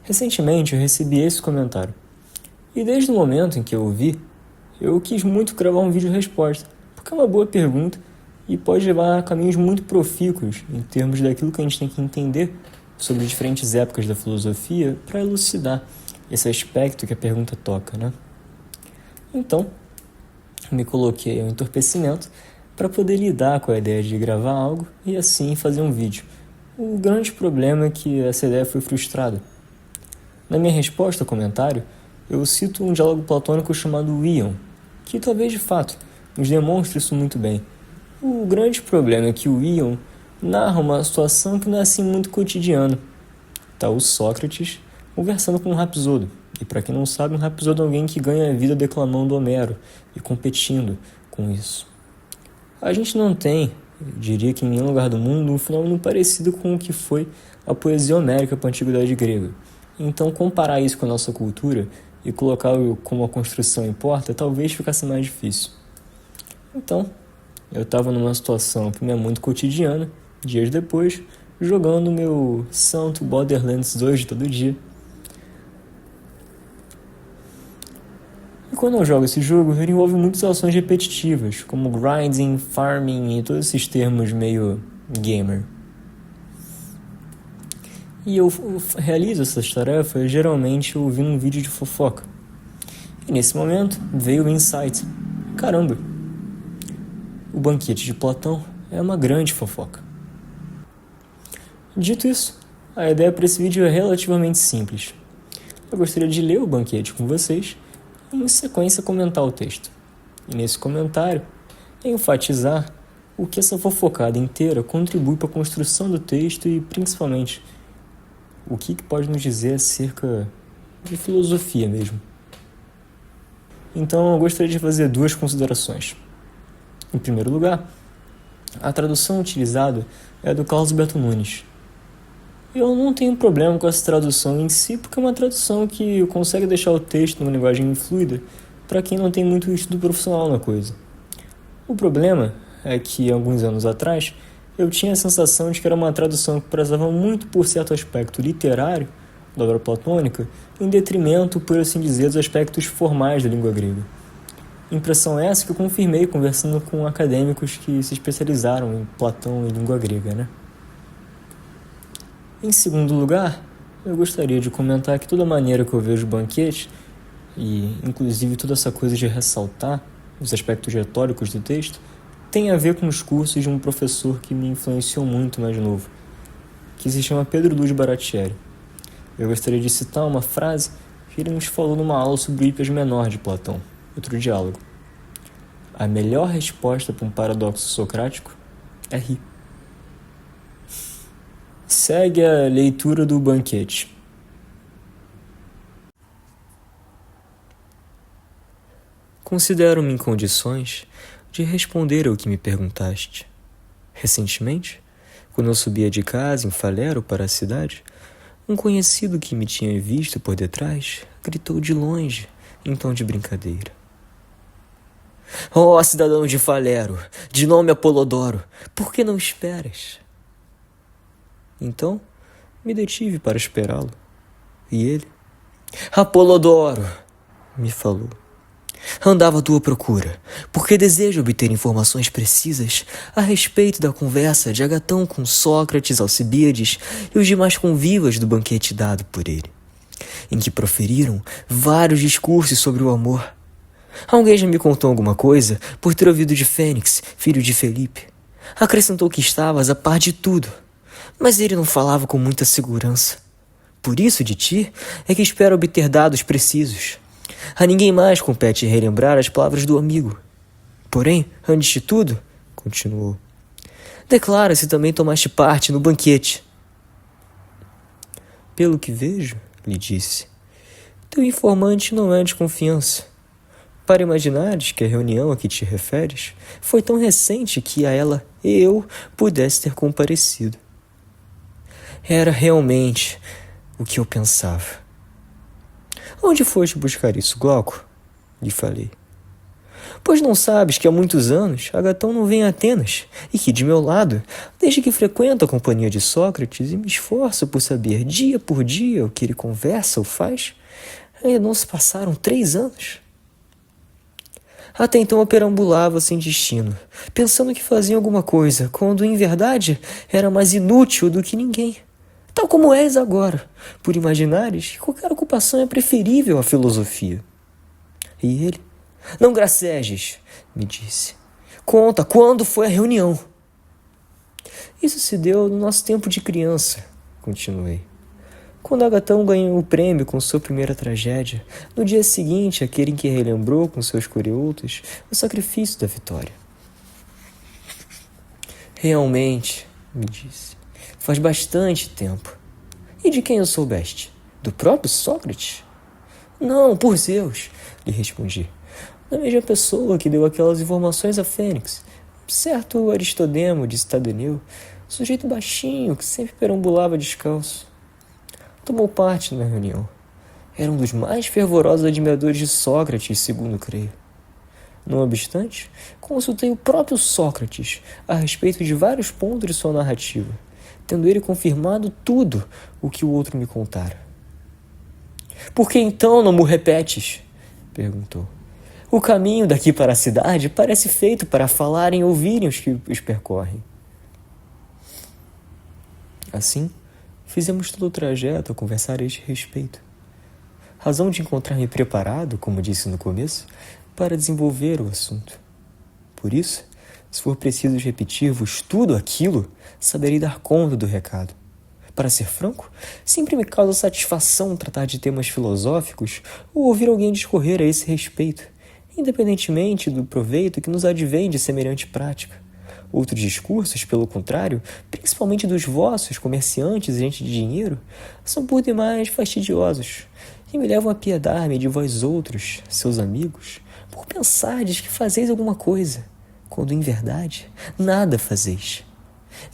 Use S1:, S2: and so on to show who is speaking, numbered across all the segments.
S1: Recentemente eu recebi esse comentário, e desde o momento em que eu o vi, eu quis muito gravar um vídeo resposta, porque é uma boa pergunta e pode levar a caminhos muito profícuos em termos daquilo que a gente tem que entender sobre diferentes épocas da filosofia para elucidar esse aspecto que a pergunta toca, né? Então, me coloquei ao entorpecimento para poder lidar com a ideia de gravar algo e assim fazer um vídeo. O grande problema é que essa ideia foi frustrada. Na minha resposta ao comentário, eu cito um diálogo platônico chamado Ion, que talvez de fato nos demonstre isso muito bem. O grande problema é que o Ion narra uma situação que não é assim muito cotidiana. Está o Sócrates conversando com um rapsodo. E para quem não sabe, um rapsodo é alguém que ganha a vida declamando Homero e competindo com isso. A gente não tem, eu diria que em nenhum lugar do mundo, um fenômeno parecido com o que foi a poesia homérica para a antiguidade grega. Então, comparar isso com a nossa cultura e colocar como a construção importa, talvez ficasse mais difícil. Então, eu estava numa situação que não é muito cotidiana, dias depois, jogando meu santo Borderlands 2 de todo dia. E quando eu jogo esse jogo, ele envolve muitas ações repetitivas, como grinding, farming e todos esses termos meio gamer. E eu realizo essas tarefas geralmente ouvindo um vídeo de fofoca. E nesse momento veio o insight. Caramba! O banquete de Platão é uma grande fofoca. Dito isso, a ideia para esse vídeo é relativamente simples. Eu gostaria de ler o banquete com vocês e em sequência comentar o texto. E nesse comentário, enfatizar o que essa fofocada inteira contribui para a construção do texto e principalmente o que pode nos dizer acerca de filosofia mesmo. Então eu gostaria de fazer duas considerações. Em primeiro lugar, a tradução utilizada é a do Carlos Alberto Nunes. Eu não tenho problema com essa tradução em si, porque é uma tradução que consegue deixar o texto numa linguagem fluida para quem não tem muito estudo profissional na coisa. O problema é que, alguns anos atrás, eu tinha a sensação de que era uma tradução que prezava muito por certo aspecto literário da obra platônica, em detrimento, por assim dizer, dos aspectos formais da língua grega. Impressão essa que eu confirmei conversando com acadêmicos que se especializaram em Platão e língua grega, né? Em segundo lugar, eu gostaria de comentar que toda maneira que eu vejo o banquete, e inclusive toda essa coisa de ressaltar os aspectos retóricos do texto, tem a ver com os cursos de um professor que me influenciou muito mais novo, que se chama Pedro Luiz Baratieri. Eu gostaria de citar uma frase que ele nos falou numa aula sobre o Hípias Menor de Platão, outro diálogo. A melhor resposta para um paradoxo socrático é rir. Segue a leitura do banquete. Considero-me em condições de responder ao que me perguntaste. Recentemente, quando eu subia de casa em Falero para a cidade, um conhecido que me tinha visto por detrás gritou de longe, em tom de brincadeira. Ó, cidadão de Falero, de nome Apolodoro, por que não esperas? Então, me detive para esperá-lo. E ele, Apolodoro, me falou. Andava à tua procura, porque desejo obter informações precisas a respeito da conversa de Agatão com Sócrates, Alcibíades e os demais convivas do banquete dado por ele, em que proferiram vários discursos sobre o amor. Alguém já me contou alguma coisa por ter ouvido de Fênix, filho de Felipe. Acrescentou que estavas a par de tudo, mas ele não falava com muita segurança. Por isso, de ti, é que espero obter dados precisos. A ninguém mais compete relembrar as palavras do amigo. Porém, antes de tudo, continuou, declara se também tomaste parte no banquete. Pelo que vejo, lhe disse, teu informante não é de confiança. Para imaginares que a reunião a que te referes foi tão recente que a ela eu pudesse ter comparecido. Era realmente o que eu pensava. Onde foste buscar isso, Glauco? Lhe falei. Pois não sabes que há muitos anos Agatão não vem a Atenas, e que de meu lado, desde que frequento a companhia de Sócrates e me esforço por saber dia por dia o que ele conversa ou faz, ainda não se passaram 3 anos. Até então eu perambulava sem destino, pensando que fazia alguma coisa, quando em verdade era mais inútil do que ninguém. Tal como és agora, por imaginares que qualquer ocupação é preferível à filosofia. E ele: não gracejes, me disse. Conta, quando foi a reunião? Isso se deu no nosso tempo de criança, continuei. Quando Agatão ganhou o prêmio com sua primeira tragédia, no dia seguinte, aquele em que relembrou com seus coreotos o sacrifício da vitória. Realmente, me disse, faz bastante tempo. E de quem eu soubeste? Do próprio Sócrates? Não, por Zeus, lhe respondi. Da mesma pessoa que deu aquelas informações a Fênix, certo Aristodemo de Estadeneu, sujeito baixinho que sempre perambulava descalço. Tomou parte na reunião. Era um dos mais fervorosos admiradores de Sócrates, segundo creio. Não obstante, consultei o próprio Sócrates a respeito de vários pontos de sua narrativa, tendo ele confirmado tudo o que o outro me contara. Por que então não me repetes? Perguntou. O caminho daqui para a cidade parece feito para falarem e ouvirem os que os percorrem. Assim, fizemos todo o trajeto a conversar a este respeito. Razão de encontrar-me preparado, como disse no começo, para desenvolver o assunto. Por isso, se for preciso repetir-vos tudo aquilo, saberei dar conta do recado. Para ser franco, sempre me causa satisfação tratar de temas filosóficos ou ouvir alguém discorrer a esse respeito, independentemente do proveito que nos advém de semelhante prática. Outros discursos, pelo contrário, principalmente dos vossos comerciantes e gente de dinheiro, são por demais fastidiosos e me levam a piedar-me de vós outros, seus amigos, por pensardes que fazeis alguma coisa, quando em verdade nada fazeis.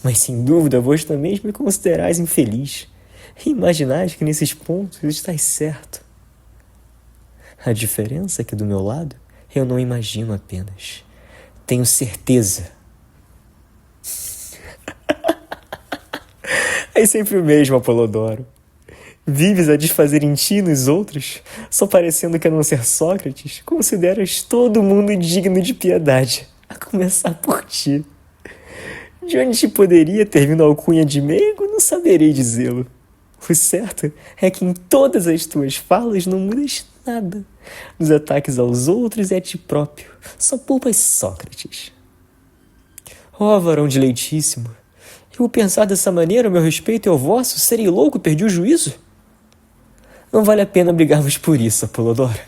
S1: Mas sem dúvida vós também me considerais infeliz e imaginais que nesses pontos estáis certo. A diferença é que do meu lado eu não imagino apenas, tenho certeza. É sempre o mesmo, Apolodoro. Vives a desfazer em ti e nos outros, só parecendo que a não ser Sócrates, consideras todo mundo digno de piedade, a começar por ti. De onde te poderia ter vindo a alcunha de meigo, não saberei dizê-lo. O certo é que em todas as tuas falas não mudas nada. Nos ataques aos outros e a ti próprio, só poupas Sócrates. Ó varão dileitíssimo, eu pensar dessa maneira ao meu respeito e ao vosso, serei louco, perdi o juízo? Não vale a pena brigarmos por isso, Apolodoro.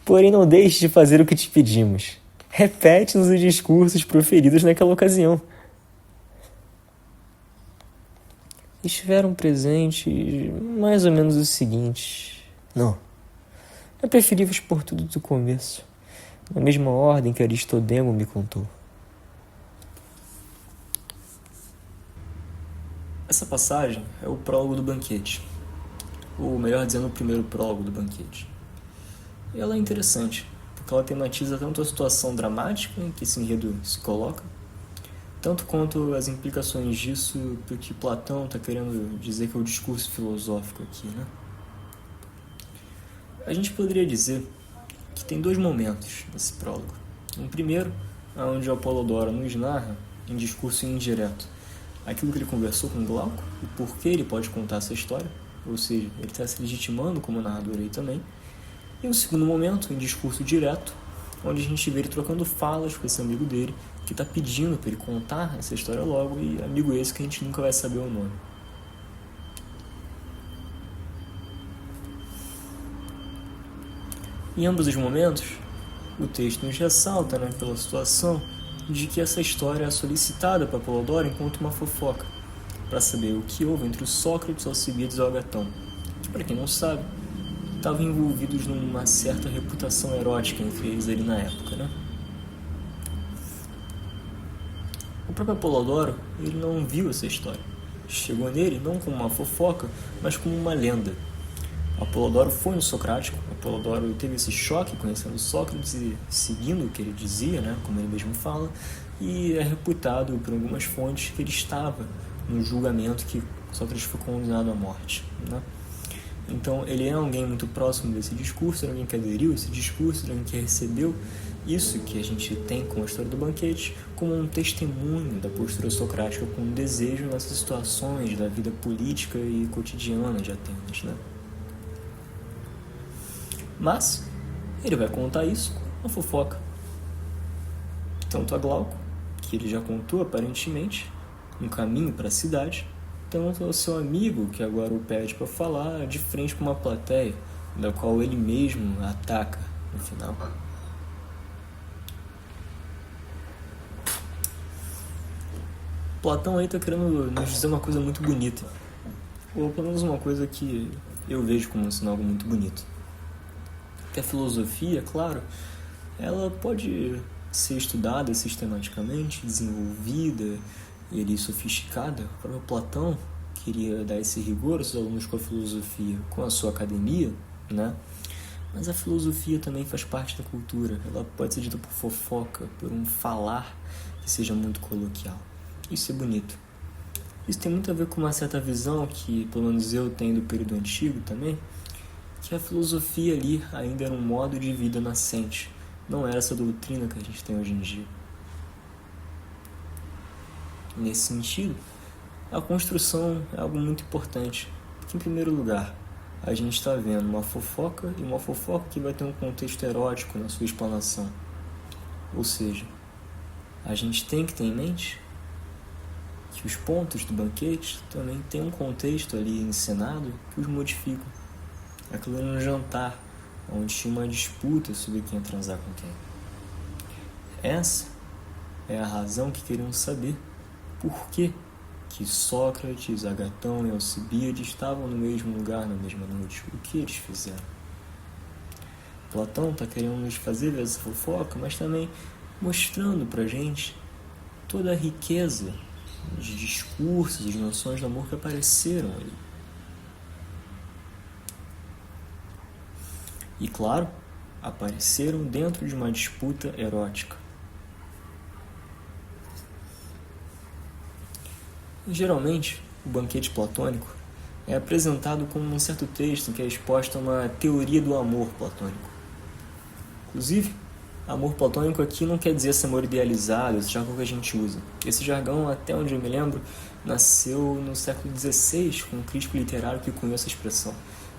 S1: Porém, não deixes de fazer o que te pedimos. Repete-nos os discursos proferidos naquela ocasião. Estiveram presentes mais ou menos o seguinte. Não, é preferível expor tudo do começo, na mesma ordem que Aristodemo me contou. Essa passagem é o prólogo do banquete, ou melhor dizendo, o primeiro prólogo do banquete. E ela é interessante, porque ela tematiza tanto a situação dramática em que esse enredo se coloca, tanto quanto as implicações disso para o que Platão está querendo dizer que é o discurso filosófico aqui, né? A gente poderia dizer que tem 2 momentos nesse prólogo. Um primeiro, onde Apolodoro nos narra, em discurso indireto, aquilo que ele conversou com Glauco, o porquê ele pode contar essa história, ou seja, ele está se legitimando como narrador aí também. E um segundo momento, em discurso direto, onde a gente vê ele trocando falas com esse amigo dele, que está pedindo para ele contar essa história logo, e amigo esse que a gente nunca vai saber o nome. Em ambos os momentos, o texto nos ressalta, pela situação, de que essa história é solicitada para Apolodoro enquanto uma fofoca, para saber o que houve entre os Sócrates, Alcibiades e Agatão, que, para quem não sabe, estavam envolvidos numa certa reputação erótica entre eles ali na época, O próprio Apolodoro, ele não viu essa história. Chegou nele não como uma fofoca, mas como uma lenda. Apolodoro foi um socrático. Apolodoro teve esse choque conhecendo Sócrates e seguindo o que ele dizia, né, como ele mesmo fala, e é reputado por algumas fontes que ele estava no julgamento que Sócrates foi condenado à morte, né? Então ele é alguém muito próximo desse discurso, alguém que aderiu a esse discurso, alguém que recebeu isso que a gente tem com a história do banquete como um testemunho da postura socrática com desejo nessas situações da vida política e cotidiana de Atenas, né? Mas ele vai contar isso com uma fofoca. Tanto a Glauco, que ele já contou aparentemente, um caminho para a cidade, tanto ao seu amigo, que agora o pede para falar de frente com uma plateia, da qual ele mesmo ataca no final. Platão aí está querendo nos dizer uma coisa muito bonita, ou pelo menos uma coisa que eu vejo como sendo algo muito bonito. Que a filosofia, claro, ela pode ser estudada sistematicamente, desenvolvida e ali sofisticada. O próprio Platão queria dar esse rigor aos seus alunos com a filosofia, com a sua academia, né? Mas a filosofia também faz parte da cultura. Ela pode ser dita por fofoca, por um falar que seja muito coloquial. Isso é bonito. Isso tem muito a ver com uma certa visão que, pelo menos eu tenho do período antigo também, que a filosofia ali ainda era um modo de vida nascente, não era essa doutrina que a gente tem hoje em dia. Nesse sentido, a construção é algo muito importante, porque, em primeiro lugar, a gente está vendo uma fofoca, e uma fofoca que vai ter um contexto erótico na sua explanação. Ou seja, a gente tem que ter em mente que os pontos do banquete também têm um contexto ali encenado que os modificam. Aquilo era um jantar, onde tinha uma disputa sobre quem ia transar com quem. Essa é a razão que queriam saber por que Sócrates, Agatão e Alcibíades estavam no mesmo lugar na mesma noite. O que eles fizeram? Platão está querendo nos fazer ver essa fofoca, mas também mostrando pra gente toda a riqueza de discursos, de noções do amor que apareceram ali. E, claro, apareceram dentro de uma disputa erótica. Geralmente, o banquete platônico é apresentado como um certo texto em que é exposta uma teoria do amor platônico. Inclusive, amor platônico aqui não quer dizer esse amor idealizado, esse jargão que a gente usa. Esse jargão, até onde eu me lembro, nasceu no século XVI, com um crítico literário que cunhou essa expressão.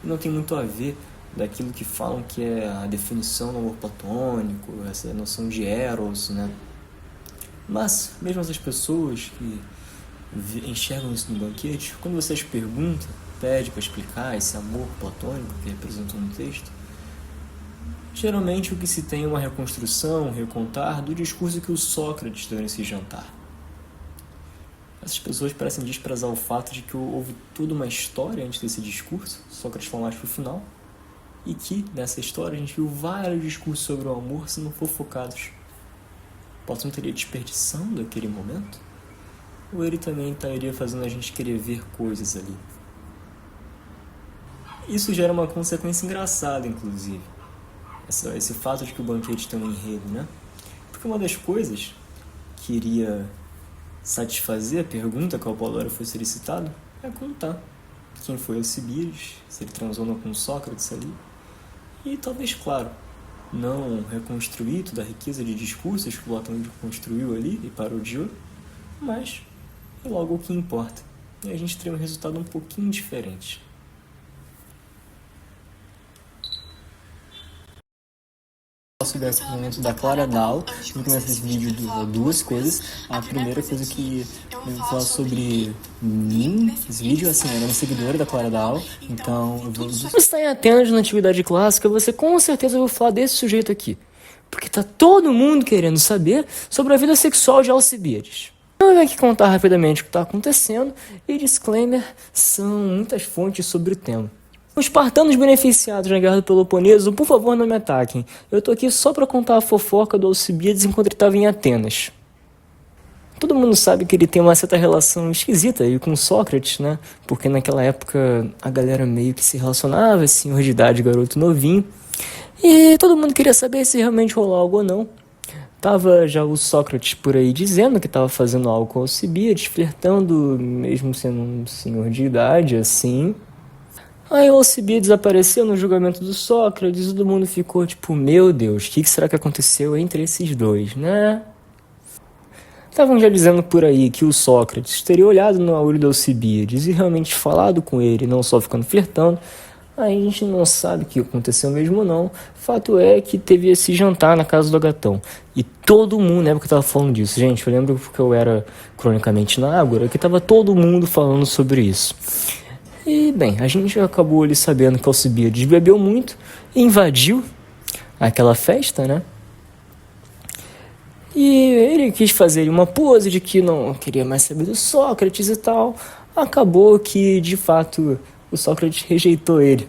S1: E não tem muito a ver daquilo que falam que é a definição do amor platônico, essa noção de eros, né? Mas, mesmo essas pessoas que enxergam isso no banquete, quando vocês perguntam, pede para explicar esse amor platônico que representou no texto, geralmente o que se tem é uma reconstrução, um recontar do discurso que o Sócrates deu nesse jantar. Essas pessoas parecem desprezar o fato de que houve toda uma história antes desse discurso, Sócrates falou mais pro final, e que, nessa história, a gente viu vários discursos sobre o amor sendo fofocados. Platão teria desperdiçando aquele momento? Ou ele também estaria fazendo a gente querer ver coisas ali? Isso gera uma consequência engraçada, inclusive. Esse fato de que o banquete tem um enredo, né? Porque uma das coisas que iria satisfazer a pergunta que o Apolodoro foi solicitado é contar quem foi Alcibíades, se ele transou com Sócrates ali. E talvez, claro, não reconstruir toda a riqueza de discursos que o Platão construiu ali e parodiou, mas é logo o que importa. E a gente teria um resultado um pouquinho diferente. Sobre o desenvolvimento da Clara Dow, eu começo esse vídeo duas coisas. A primeira coisa que eu vou falar sobre mim, esse vídeo, assim, eu era uma seguidora da Clara Dow, então eu vou... Se você está em Atenas na Antiguidade Clássica, você com certeza vai falar desse sujeito aqui, porque tá todo mundo querendo saber sobre a vida sexual de Alcibíades. Eu vou aqui contar rapidamente o que está acontecendo e disclaimer, são muitas fontes sobre o tema. Os espartanos beneficiados na Guerra do Peloponeso, por favor, não me ataquem. Eu tô aqui só para contar a fofoca do Alcibíades enquanto ele estava em Atenas. Todo mundo sabe que ele tem uma certa relação esquisita aí com Sócrates, né? Porque naquela época a galera meio que se relacionava, senhor de idade, garoto novinho. E todo mundo queria saber se realmente rolou algo ou não. Tava já o Sócrates por aí dizendo que estava fazendo algo com Alcibiades, flertando, mesmo sendo um senhor de idade, assim. Aí o Alcibiades apareceu no julgamento do Sócrates e todo mundo ficou tipo, meu Deus, o que será que aconteceu entre esses dois, né? Estavam já dizendo por aí que o Sócrates teria olhado no olho do Alcibiades e realmente falado com ele, não só ficando flertando. Aí a gente não sabe o que aconteceu mesmo ou não. Fato é que teve esse jantar na casa do Agatão. E todo mundo, na época, tava falando disso. Gente, eu lembro porque eu era cronicamente na Ágora, que tava todo mundo falando sobre isso. E, bem, a gente acabou ali sabendo que Alcibiades bebeu muito, invadiu aquela festa, né? E ele quis fazer uma pose de que não queria mais saber do Sócrates e tal. Acabou que, de fato, o Sócrates rejeitou ele.